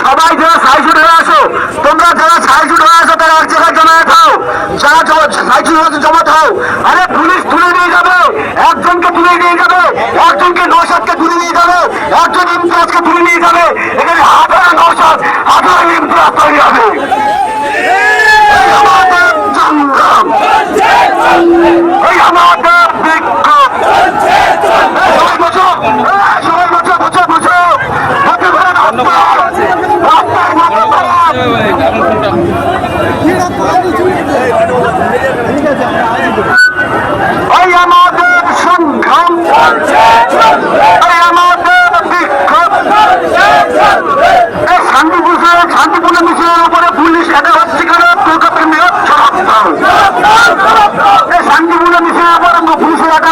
সবাই যারা সাইজুট হয়ে আসো, তোমরা যারা সাইজুট হয়ে আসো তারা এক জায়গায় জমায়েত হও, যারা সাইজুট হয়ে জমায়েত হও। আরে পুলিশ তুলে নিয়ে যাবে, একজনকে তুলে নিয়ে যাবে, একজনকে নৌসাদকে তুলে নিয়ে যাবে, একজন ইমতিয়াজকে তুলে নিয়ে যাবে। এখানে হাজার নৌসাদ, হাজার ইমতিয়াজ তৈরি হবে। এই আমাদের সংগ্রাম, এই আমাদের বিক্ষোভ। সবাই বসো, সবাই বসো, বসো বসো, হাতে ধরে রাস্তায় এই আমাদের সংগ্রাম, এই আমাদের বিক্ষোভ। এই শান্তিপূর্ণ মিছিলের উপরে পুলিশ এটা হচ্ছে কেন? দুর্গাপ্রেমী এই শান্তিপূর্ণ মিছিলের উপরে পুলিশের এটা